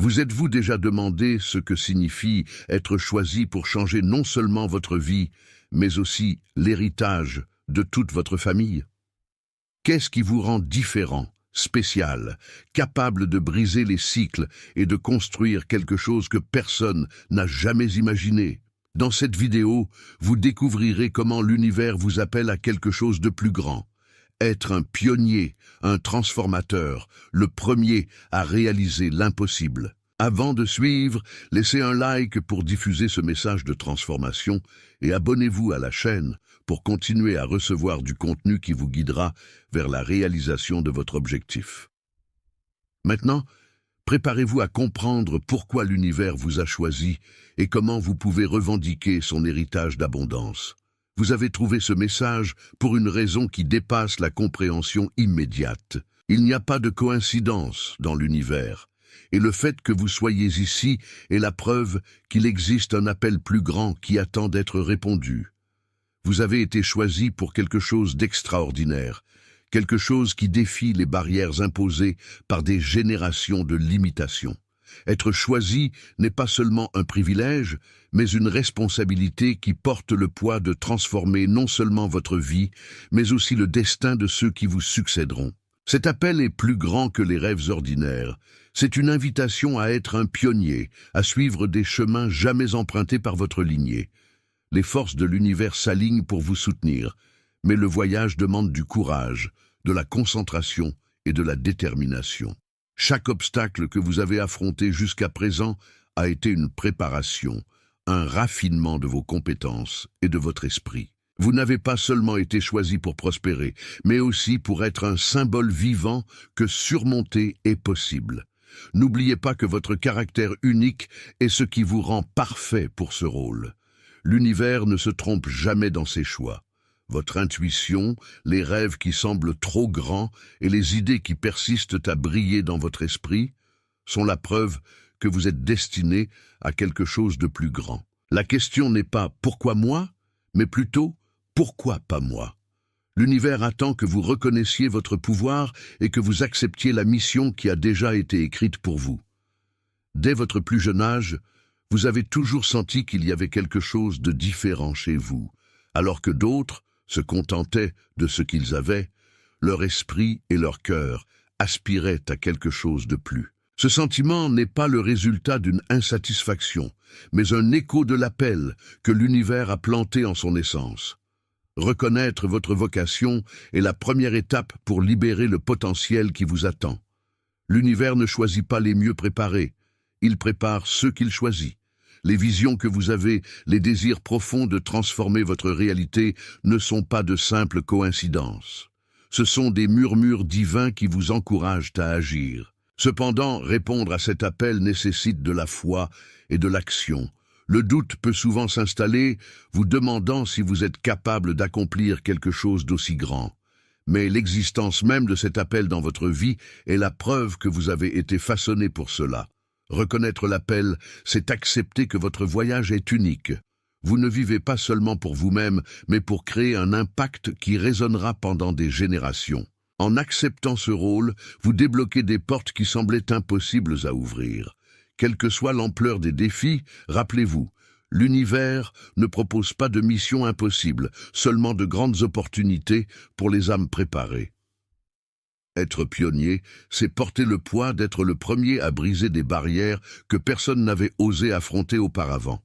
Vous êtes-vous déjà demandé ce que signifie être choisi pour changer non seulement votre vie, mais aussi l'héritage de toute votre famille? Qu'est-ce qui vous rend différent, spécial, capable de briser les cycles et de construire quelque chose que personne n'a jamais imaginé? Dans cette vidéo, vous découvrirez comment l'univers vous appelle à quelque chose de plus grand. Être un pionnier, un transformateur, le premier à réaliser l'impossible. Avant de suivre, laissez un like pour diffuser ce message de transformation et abonnez-vous à la chaîne pour continuer à recevoir du contenu qui vous guidera vers la réalisation de votre objectif. Maintenant, préparez-vous à comprendre pourquoi l'univers vous a choisi et comment vous pouvez revendiquer son héritage d'abondance. Vous avez trouvé ce message pour une raison qui dépasse la compréhension immédiate. Il n'y a pas de coïncidence dans l'univers, et le fait que vous soyez ici est la preuve qu'il existe un appel plus grand qui attend d'être répondu. Vous avez été choisi pour quelque chose d'extraordinaire, quelque chose qui défie les barrières imposées par des générations de limitations. Être choisi n'est pas seulement un privilège, mais une responsabilité qui porte le poids de transformer non seulement votre vie, mais aussi le destin de ceux qui vous succéderont. Cet appel est plus grand que les rêves ordinaires. C'est une invitation à être un pionnier, à suivre des chemins jamais empruntés par votre lignée. Les forces de l'univers s'alignent pour vous soutenir, mais le voyage demande du courage, de la concentration et de la détermination. Chaque obstacle que vous avez affronté jusqu'à présent a été une préparation, un raffinement de vos compétences et de votre esprit. Vous n'avez pas seulement été choisi pour prospérer, mais aussi pour être un symbole vivant que surmonter est possible. N'oubliez pas que votre caractère unique est ce qui vous rend parfait pour ce rôle. L'univers ne se trompe jamais dans ses choix. Votre intuition, les rêves qui semblent trop grands et les idées qui persistent à briller dans votre esprit sont la preuve que vous êtes destiné à quelque chose de plus grand. La question n'est pas « pourquoi moi ?», mais plutôt « pourquoi pas moi ?» L'univers attend que vous reconnaissiez votre pouvoir et que vous acceptiez la mission qui a déjà été écrite pour vous. Dès votre plus jeune âge, vous avez toujours senti qu'il y avait quelque chose de différent chez vous, alors que d'autres se contentaient de ce qu'ils avaient, leur esprit et leur cœur aspiraient à quelque chose de plus. Ce sentiment n'est pas le résultat d'une insatisfaction, mais un écho de l'appel que l'univers a planté en son essence. Reconnaître votre vocation est la première étape pour libérer le potentiel qui vous attend. L'univers ne choisit pas les mieux préparés, il prépare ceux qu'il choisit. Les visions que vous avez, les désirs profonds de transformer votre réalité ne sont pas de simples coïncidences. Ce sont des murmures divins qui vous encouragent à agir. Cependant, répondre à cet appel nécessite de la foi et de l'action. Le doute peut souvent s'installer, vous demandant si vous êtes capable d'accomplir quelque chose d'aussi grand. Mais l'existence même de cet appel dans votre vie est la preuve que vous avez été façonné pour cela. Reconnaître l'appel, c'est accepter que votre voyage est unique. Vous ne vivez pas seulement pour vous-même, mais pour créer un impact qui résonnera pendant des générations. En acceptant ce rôle, vous débloquez des portes qui semblaient impossibles à ouvrir. Quelle que soit l'ampleur des défis, rappelez-vous, l'univers ne propose pas de mission impossible, seulement de grandes opportunités pour les âmes préparées. Être pionnier, c'est porter le poids d'être le premier à briser des barrières que personne n'avait osé affronter auparavant.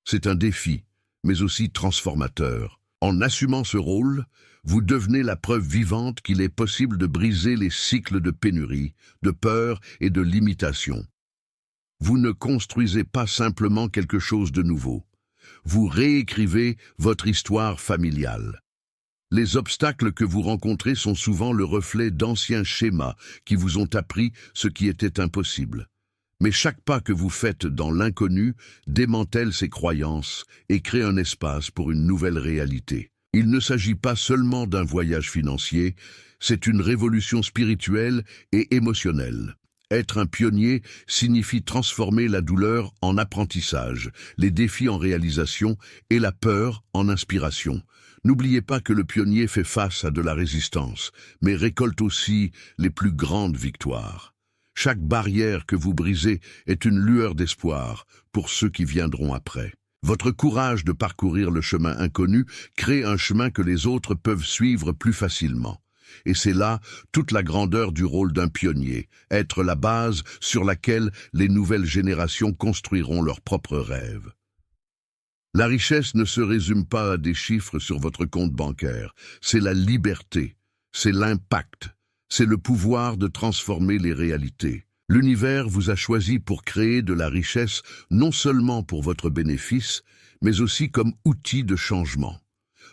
C'est un défi, mais aussi transformateur. En assumant ce rôle, vous devenez la preuve vivante qu'il est possible de briser les cycles de pénurie, de peur et de limitation. Vous ne construisez pas simplement quelque chose de nouveau. Vous réécrivez votre histoire familiale. Les obstacles que vous rencontrez sont souvent le reflet d'anciens schémas qui vous ont appris ce qui était impossible. Mais chaque pas que vous faites dans l'inconnu démantèle ces croyances et crée un espace pour une nouvelle réalité. Il ne s'agit pas seulement d'un voyage financier, c'est une révolution spirituelle et émotionnelle. Être un pionnier signifie transformer la douleur en apprentissage, les défis en réalisation et la peur en inspiration. N'oubliez pas que le pionnier fait face à de la résistance, mais récolte aussi les plus grandes victoires. Chaque barrière que vous brisez est une lueur d'espoir pour ceux qui viendront après. Votre courage de parcourir le chemin inconnu crée un chemin que les autres peuvent suivre plus facilement. Et c'est là toute la grandeur du rôle d'un pionnier, être la base sur laquelle les nouvelles générations construiront leurs propres rêves. La richesse ne se résume pas à des chiffres sur votre compte bancaire, c'est la liberté, c'est l'impact, c'est le pouvoir de transformer les réalités. L'univers vous a choisi pour créer de la richesse non seulement pour votre bénéfice, mais aussi comme outil de changement.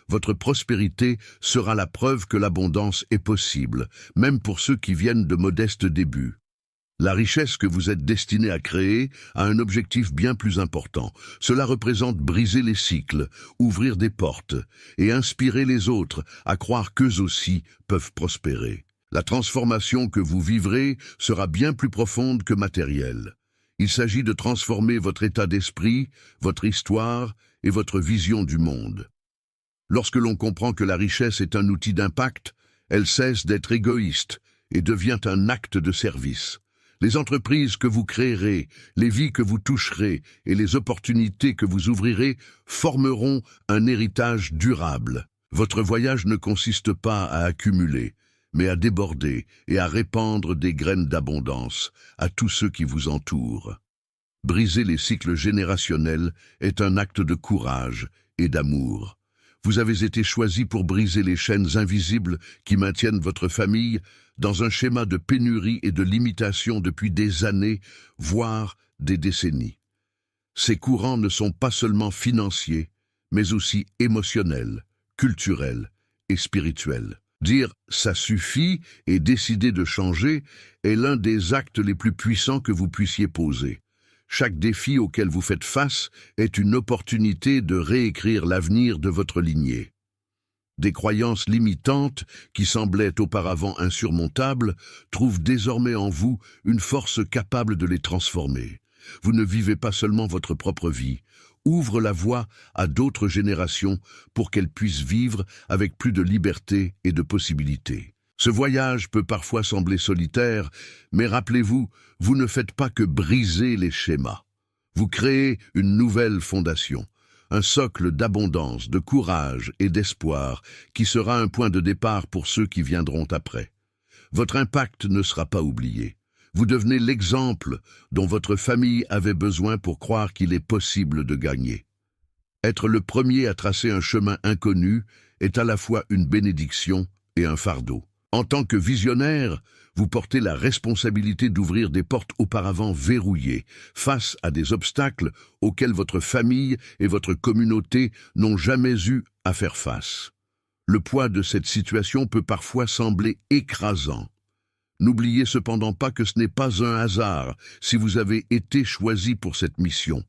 Votre prospérité sera la preuve que l'abondance est possible, même pour ceux qui viennent de modestes débuts. La richesse que vous êtes destiné à créer a un objectif bien plus important. Cela représente briser les cycles, ouvrir des portes et inspirer les autres à croire qu'eux aussi peuvent prospérer. La transformation que vous vivrez sera bien plus profonde que matérielle. Il s'agit de transformer votre état d'esprit, votre histoire et votre vision du monde. Lorsque l'on comprend que la richesse est un outil d'impact, elle cesse d'être égoïste et devient un acte de service. Les entreprises que vous créerez, les vies que vous toucherez et les opportunités que vous ouvrirez formeront un héritage durable. Votre voyage ne consiste pas à accumuler, mais à déborder et à répandre des graines d'abondance à tous ceux qui vous entourent. Briser les cycles générationnels est un acte de courage et d'amour. Vous avez été choisi pour briser les chaînes invisibles qui maintiennent votre famille dans un schéma de pénurie et de limitation depuis des années, voire des décennies. Ces courants ne sont pas seulement financiers, mais aussi émotionnels, culturels et spirituels. Dire « ça suffit » et décider de changer est l'un des actes les plus puissants que vous puissiez poser. Chaque défi auquel vous faites face est une opportunité de réécrire l'avenir de votre lignée. Des croyances limitantes, qui semblaient auparavant insurmontables, trouvent désormais en vous une force capable de les transformer. Vous ne vivez pas seulement votre propre vie, ouvre la voie à d'autres générations pour qu'elles puissent vivre avec plus de liberté et de possibilités. Ce voyage peut parfois sembler solitaire, mais rappelez-vous, vous ne faites pas que briser les schémas. Vous créez une nouvelle fondation, un socle d'abondance, de courage et d'espoir qui sera un point de départ pour ceux qui viendront après. Votre impact ne sera pas oublié. Vous devenez l'exemple dont votre famille avait besoin pour croire qu'il est possible de gagner. Être le premier à tracer un chemin inconnu est à la fois une bénédiction et un fardeau. En tant que visionnaire, vous portez la responsabilité d'ouvrir des portes auparavant verrouillées, face à des obstacles auxquels votre famille et votre communauté n'ont jamais eu à faire face. Le poids de cette situation peut parfois sembler écrasant. N'oubliez cependant pas que ce n'est pas un hasard si vous avez été choisi pour cette mission.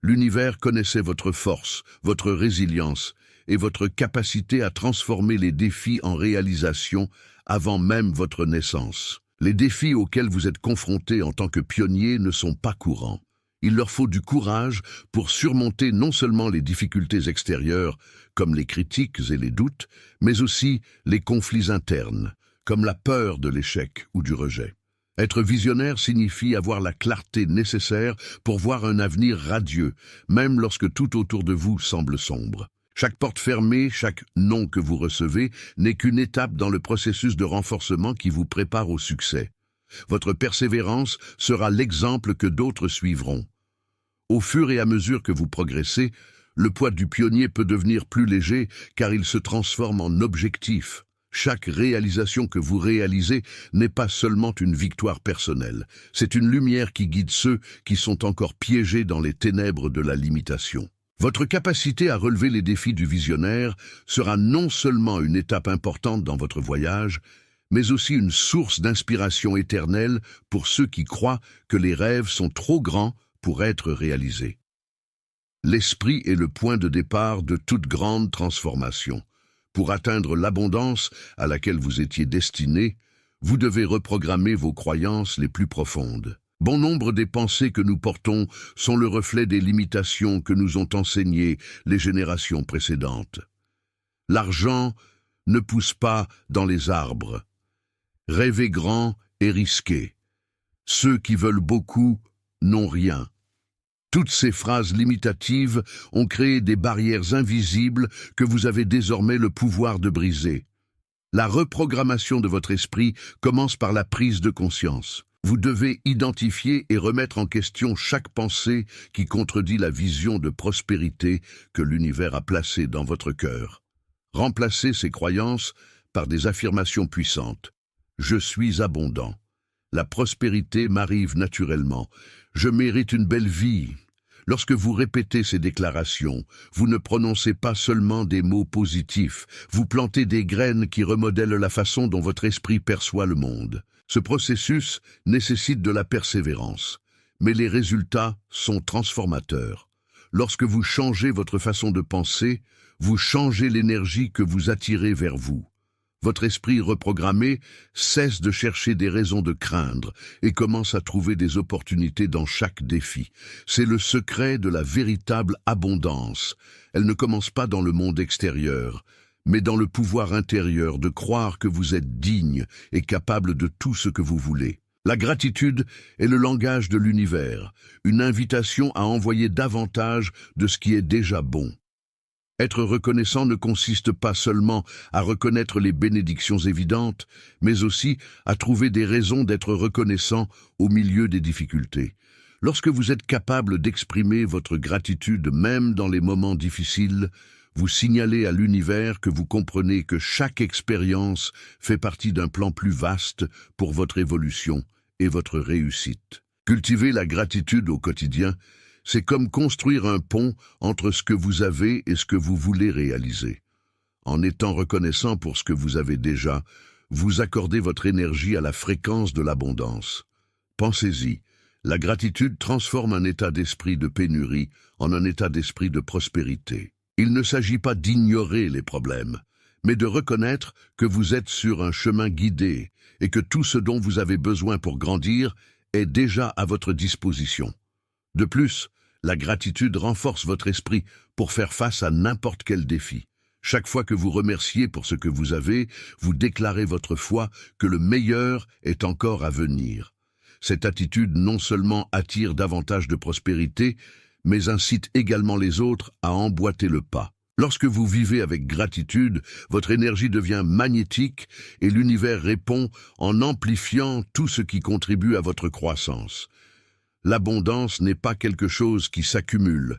L'univers connaissait votre force, votre résilience et votre capacité à transformer les défis en réalisation avant même votre naissance. Les défis auxquels vous êtes confrontés en tant que pionnier ne sont pas courants. Il leur faut du courage pour surmonter non seulement les difficultés extérieures, comme les critiques et les doutes, mais aussi les conflits internes, comme la peur de l'échec ou du rejet. Être visionnaire signifie avoir la clarté nécessaire pour voir un avenir radieux, même lorsque tout autour de vous semble sombre. Chaque porte fermée, chaque non que vous recevez n'est qu'une étape dans le processus de renforcement qui vous prépare au succès. Votre persévérance sera l'exemple que d'autres suivront. Au fur et à mesure que vous progressez, le poids du pionnier peut devenir plus léger car il se transforme en objectif. Chaque réalisation que vous réalisez n'est pas seulement une victoire personnelle, c'est une lumière qui guide ceux qui sont encore piégés dans les ténèbres de la limitation. Votre capacité à relever les défis du visionnaire sera non seulement une étape importante dans votre voyage, mais aussi une source d'inspiration éternelle pour ceux qui croient que les rêves sont trop grands pour être réalisés. L'esprit est le point de départ de toute grande transformation. Pour atteindre l'abondance à laquelle vous étiez destiné, vous devez reprogrammer vos croyances les plus profondes. Bon nombre des pensées que nous portons sont le reflet des limitations que nous ont enseignées les générations précédentes. L'argent ne pousse pas dans les arbres. Rêver grand est risqué. Ceux qui veulent beaucoup n'ont rien. Toutes ces phrases limitatives ont créé des barrières invisibles que vous avez désormais le pouvoir de briser. La reprogrammation de votre esprit commence par la prise de conscience. Vous devez identifier et remettre en question chaque pensée qui contredit la vision de prospérité que l'univers a placée dans votre cœur. Remplacez ces croyances par des affirmations puissantes. Je suis abondant. La prospérité m'arrive naturellement. Je mérite une belle vie. Lorsque vous répétez ces déclarations, vous ne prononcez pas seulement des mots positifs, vous plantez des graines qui remodèlent la façon dont votre esprit perçoit le monde. Ce processus nécessite de la persévérance, mais les résultats sont transformateurs. Lorsque vous changez votre façon de penser, vous changez l'énergie que vous attirez vers vous. Votre esprit reprogrammé cesse de chercher des raisons de craindre et commence à trouver des opportunités dans chaque défi. C'est le secret de la véritable abondance. Elle ne commence pas dans le monde extérieur, mais dans le pouvoir intérieur de croire que vous êtes digne et capable de tout ce que vous voulez. La gratitude est le langage de l'univers, une invitation à envoyer davantage de ce qui est déjà bon. Être reconnaissant ne consiste pas seulement à reconnaître les bénédictions évidentes, mais aussi à trouver des raisons d'être reconnaissant au milieu des difficultés. Lorsque vous êtes capable d'exprimer votre gratitude même dans les moments difficiles, vous signalez à l'univers que vous comprenez que chaque expérience fait partie d'un plan plus vaste pour votre évolution et votre réussite. Cultiver la gratitude au quotidien, c'est comme construire un pont entre ce que vous avez et ce que vous voulez réaliser. En étant reconnaissant pour ce que vous avez déjà, vous accordez votre énergie à la fréquence de l'abondance. Pensez-y, la gratitude transforme un état d'esprit de pénurie en un état d'esprit de prospérité. Il ne s'agit pas d'ignorer les problèmes, mais de reconnaître que vous êtes sur un chemin guidé et que tout ce dont vous avez besoin pour grandir est déjà à votre disposition. De plus, la gratitude renforce votre esprit pour faire face à n'importe quel défi. Chaque fois que vous remerciez pour ce que vous avez, vous déclarez votre foi que le meilleur est encore à venir. Cette attitude non seulement attire davantage de prospérité, mais incite également les autres à emboîter le pas. Lorsque vous vivez avec gratitude, votre énergie devient magnétique et l'univers répond en amplifiant tout ce qui contribue à votre croissance. L'abondance n'est pas quelque chose qui s'accumule,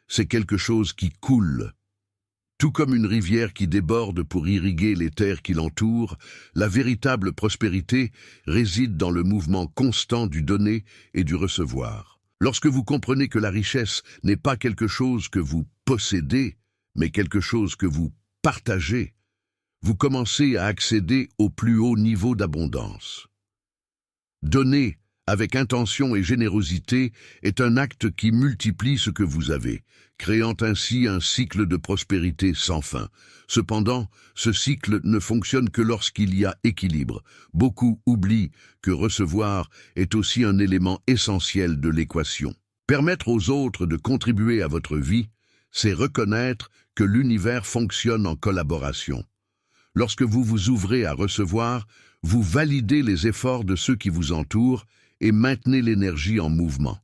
c'est quelque chose qui coule. Tout comme une rivière qui déborde pour irriguer les terres qui l'entourent, la véritable prospérité réside dans le mouvement constant du donner et du recevoir. Lorsque vous comprenez que la richesse n'est pas quelque chose que vous possédez, mais quelque chose que vous partagez, vous commencez à accéder au plus haut niveau d'abondance. Donner avec intention et générosité est un acte qui multiplie ce que vous avez, créant ainsi un cycle de prospérité sans fin. Cependant, ce cycle ne fonctionne que lorsqu'il y a équilibre. Beaucoup oublient que recevoir est aussi un élément essentiel de l'équation. Permettre aux autres de contribuer à votre vie, c'est reconnaître que l'univers fonctionne en collaboration. Lorsque vous vous ouvrez à recevoir, vous validez les efforts de ceux qui vous entourent et maintenez l'énergie en mouvement.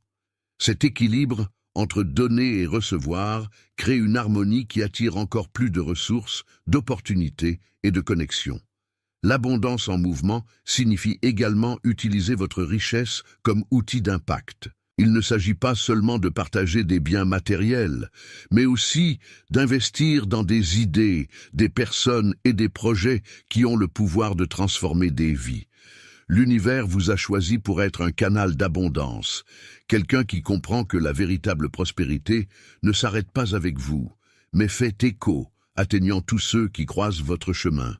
Cet équilibre entre donner et recevoir crée une harmonie qui attire encore plus de ressources, d'opportunités et de connexions. L'abondance en mouvement signifie également utiliser votre richesse comme outil d'impact. Il ne s'agit pas seulement de partager des biens matériels, mais aussi d'investir dans des idées, des personnes et des projets qui ont le pouvoir de transformer des vies. L'univers vous a choisi pour être un canal d'abondance, quelqu'un qui comprend que la véritable prospérité ne s'arrête pas avec vous, mais fait écho, atteignant tous ceux qui croisent votre chemin.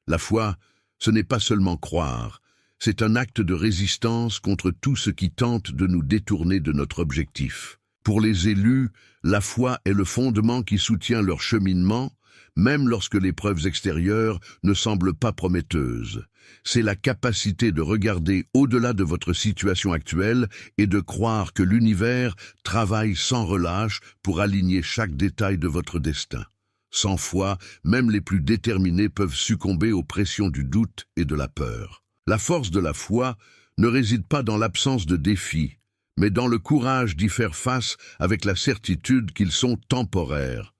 La foi, ce n'est pas seulement croire, c'est un acte de résistance contre tout ce qui tente de nous détourner de notre objectif. Pour les élus, la foi est le fondement qui soutient leur cheminement, même lorsque les preuves extérieures ne semblent pas prometteuses. C'est la capacité de regarder au-delà de votre situation actuelle et de croire que l'univers travaille sans relâche pour aligner chaque détail de votre destin. Sans foi, même les plus déterminés peuvent succomber aux pressions du doute et de la peur. La force de la foi ne réside pas dans l'absence de défis, mais dans le courage d'y faire face avec la certitude qu'ils sont temporaires.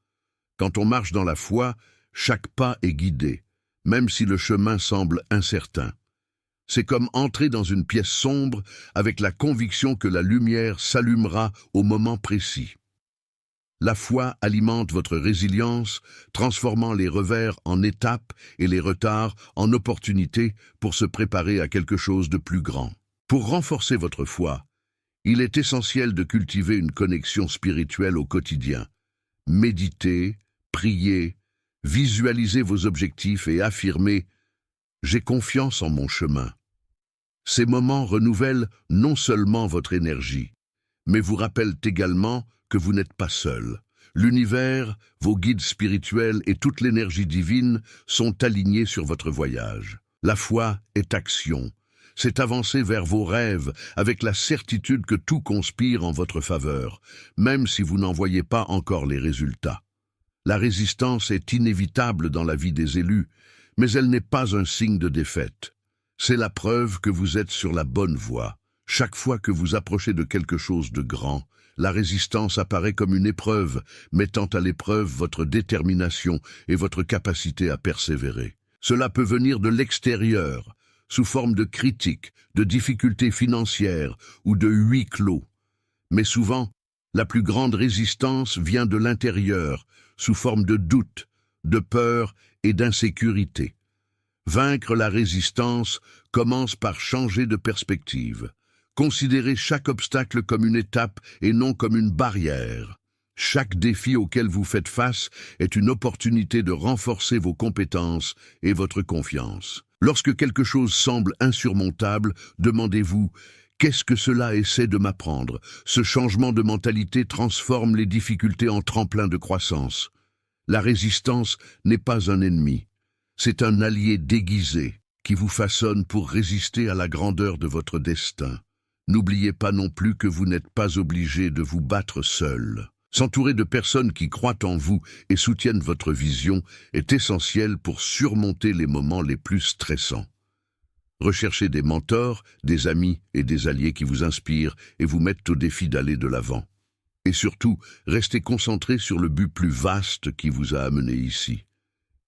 Quand on marche dans la foi, chaque pas est guidé, même si le chemin semble incertain. C'est comme entrer dans une pièce sombre avec la conviction que la lumière s'allumera au moment précis. La foi alimente votre résilience, transformant les revers en étapes et les retards en opportunités pour se préparer à quelque chose de plus grand. Pour renforcer votre foi, il est essentiel de cultiver une connexion spirituelle au quotidien. Méditez, priez, visualisez vos objectifs et affirmez « J'ai confiance en mon chemin ». Ces moments renouvellent non seulement votre énergie, mais vous rappellent également que vous n'êtes pas seul. L'univers, vos guides spirituels et toute l'énergie divine sont alignés sur votre voyage. La foi est action. C'est avancer vers vos rêves avec la certitude que tout conspire en votre faveur, même si vous n'en voyez pas encore les résultats. La résistance est inévitable dans la vie des élus, mais elle n'est pas un signe de défaite. C'est la preuve que vous êtes sur la bonne voie. Chaque fois que vous approchez de quelque chose de grand, la résistance apparaît comme une épreuve, mettant à l'épreuve votre détermination et votre capacité à persévérer. Cela peut venir de l'extérieur, sous forme de critiques, de difficultés financières ou de huis clos. Mais souvent, la plus grande résistance vient de l'intérieur, sous forme de doute, de peur et d'insécurité. Vaincre la résistance commence par changer de perspective. Considérez chaque obstacle comme une étape et non comme une barrière. Chaque défi auquel vous faites face est une opportunité de renforcer vos compétences et votre confiance. Lorsque quelque chose semble insurmontable, demandez-vous « Qu'est-ce que cela essaie de m'apprendre ?» Ce changement de mentalité transforme les difficultés en tremplin de croissance. La résistance n'est pas un ennemi, c'est un allié déguisé qui vous façonne pour résister à la grandeur de votre destin. N'oubliez pas non plus que vous n'êtes pas obligé de vous battre seul. S'entourer de personnes qui croient en vous et soutiennent votre vision est essentiel pour surmonter les moments les plus stressants. Recherchez des mentors, des amis et des alliés qui vous inspirent et vous mettent au défi d'aller de l'avant. Et surtout, restez concentré sur le but plus vaste qui vous a amené ici.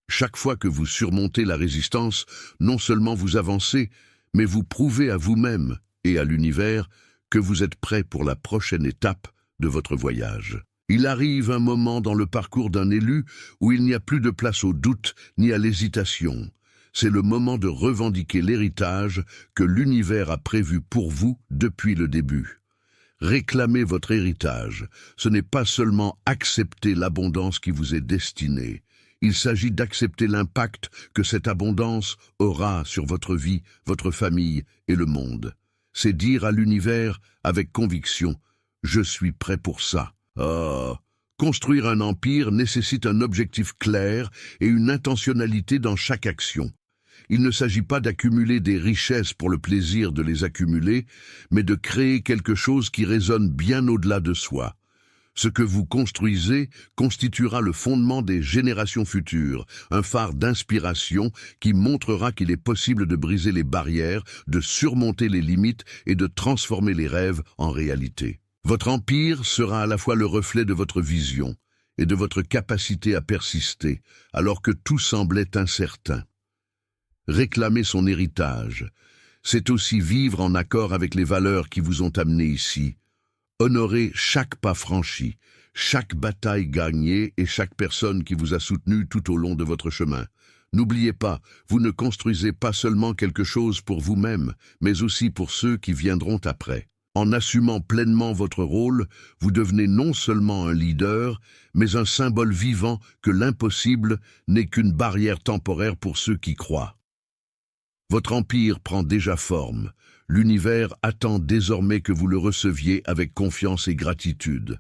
Chaque fois que vous surmontez la résistance, non seulement vous avancez, mais vous prouvez à vous-même et à l'univers que vous êtes prêt pour la prochaine étape de votre voyage. Il arrive un moment dans le parcours d'un élu où il n'y a plus de place au doute ni à l'hésitation. C'est le moment de revendiquer l'héritage que l'univers a prévu pour vous depuis le début. Réclamer votre héritage, ce n'est pas seulement accepter l'abondance qui vous est destinée. Il s'agit d'accepter l'impact que cette abondance aura sur votre vie, votre famille et le monde. C'est dire à l'univers avec conviction « Je suis prêt pour ça ». Construire un empire nécessite un objectif clair et une intentionnalité dans chaque action. Il ne s'agit pas d'accumuler des richesses pour le plaisir de les accumuler, mais de créer quelque chose qui résonne bien au-delà de soi. Ce que vous construisez constituera le fondement des générations futures, un phare d'inspiration qui montrera qu'il est possible de briser les barrières, de surmonter les limites et de transformer les rêves en réalité. Votre empire sera à la fois le reflet de votre vision et de votre capacité à persister, alors que tout semblait incertain. Réclamer son héritage, c'est aussi vivre en accord avec les valeurs qui vous ont amené ici. Honorez chaque pas franchi, chaque bataille gagnée et chaque personne qui vous a soutenu tout au long de votre chemin. N'oubliez pas, vous ne construisez pas seulement quelque chose pour vous-même, mais aussi pour ceux qui viendront après. En assumant pleinement votre rôle, vous devenez non seulement un leader, mais un symbole vivant que l'impossible n'est qu'une barrière temporaire pour ceux qui croient. Votre empire prend déjà forme. L'univers attend désormais que vous le receviez avec confiance et gratitude.